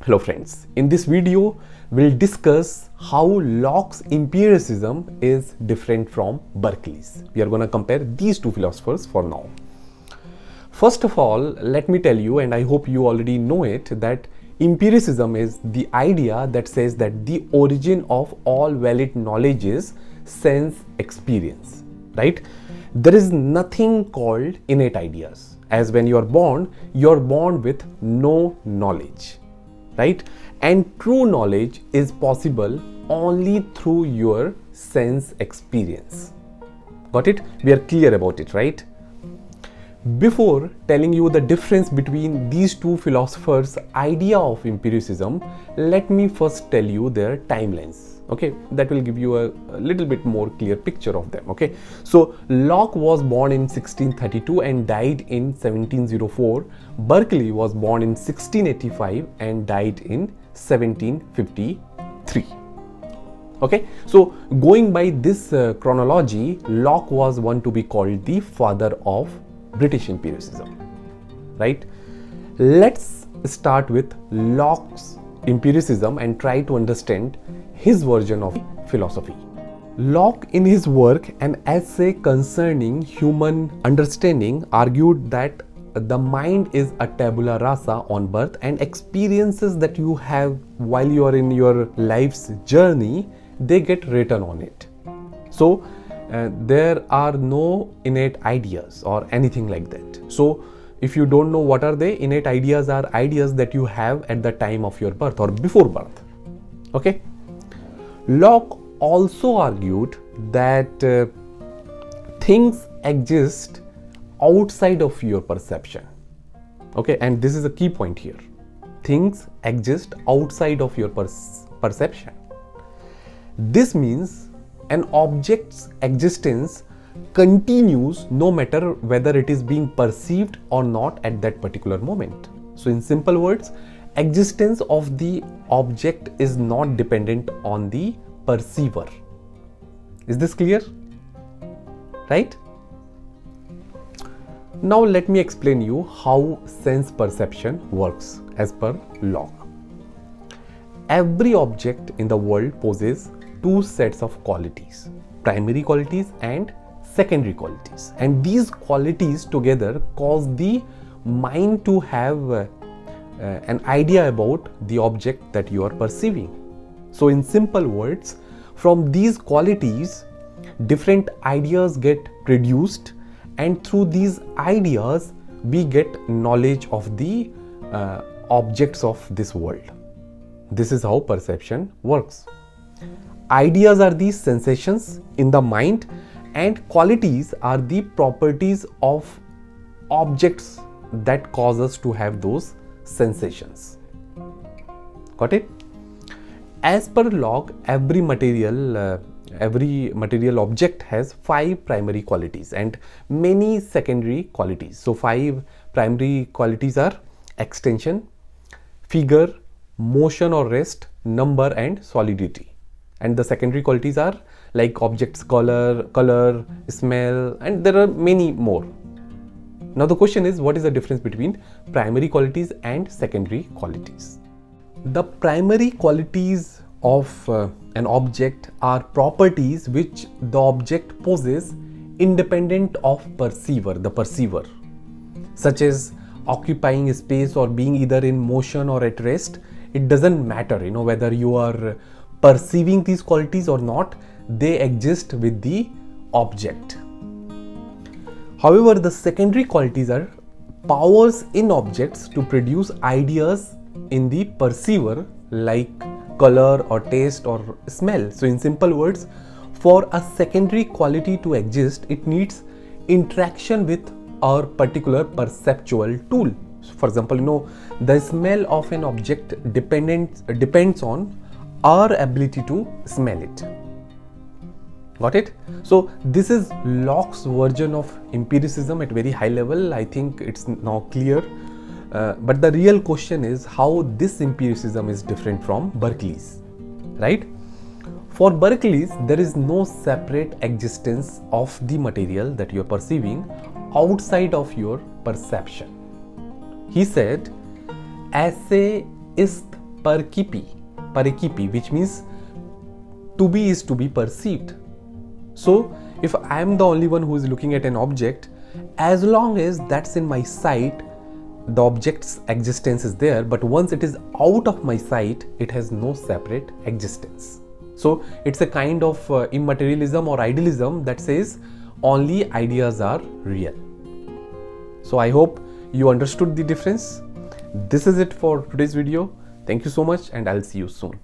Hello friends, in this video we'll discuss how Locke's empiricism is different from Berkeley's. We are going to compare these two philosophers for now. First of all, let me tell you, and I hope you already know it, that empiricism is the idea that says that the origin of all valid knowledge is sense experience, right? There is nothing called innate ideas, as when you're born with no knowledge, right? And true knowledge is possible only through your sense experience. Got it? We are clear about it, right? Before telling you the difference between these two philosophers' idea of empiricism, let me first tell you their timelines. Okay, that will give you a little bit more clear picture of them. Okay, so Locke was born in 1632 and died in 1704. Berkeley was born in 1685 and died in 1753. Okay, so going by this chronology, Locke was one to be called the father of British empiricism, right? Let's start with Locke's empiricism and try to understand his version of philosophy. Locke, in his work An Essay Concerning Human Understanding, argued that the mind is a tabula rasa on birth, and experiences that you have while you are in your life's journey, they get written on it. So there are no innate ideas or anything like that. So if you don't know what are they, innate ideas are ideas that you have at the time of your birth or before birth. Okay. Locke also argued that things exist outside of your perception. Okay, and this is a key point here. Things exist outside of your perception. This means an object's existence continues no matter whether it is being perceived or not at that particular moment. So in simple words, existence of the object is not dependent on the perceiver. Is this clear? Right? Now let me explain you how sense perception works as per Locke. Every object in the world possesses two sets of qualities, primary qualities and secondary qualities, and these qualities together cause the mind to have an idea about the object that you are perceiving. So in simple words, from these qualities different ideas get produced, and through these ideas we get knowledge of the objects of this world. This is how perception works. Ideas are these sensations in the mind, and qualities are the properties of objects that cause us to have those sensations. Got it? As per Locke, every material object has 5 primary qualities and many secondary qualities. So 5 primary qualities are extension, figure, motion or rest, number and solidity. And the secondary qualities are like objects color, smell, and there are many more. Now the question is, what is the difference between primary qualities and secondary qualities? The primary qualities of an object are properties which the object possesses independent of the perceiver, such as occupying space or being either in motion or at rest. It doesn't matter, whether you are perceiving these qualities or not, they exist with the object. However, the secondary qualities are powers in objects to produce ideas in the perceiver, like color or taste or smell. So in simple words, for a secondary quality to exist, it needs interaction with our particular perceptual tool. For example, the smell of an object depends on our ability to smell it. Got it? So this is Locke's version of empiricism at very high level. I think it's now clear. But the real question is how this empiricism is different from Berkeley's, right? For Berkeley's, there is no separate existence of the material that you are perceiving outside of your perception. He said, "Esse ist Perikipi, which means to be is to be perceived. So if I am the only one who is looking at an object, as long as that's in my sight, the object's existence is there, but once it is out of my sight, it has no separate existence. So it's a kind of immaterialism or idealism that says only ideas are real. So I hope you understood the difference. This is it for today's video. Thank you so much, and I'll see you soon.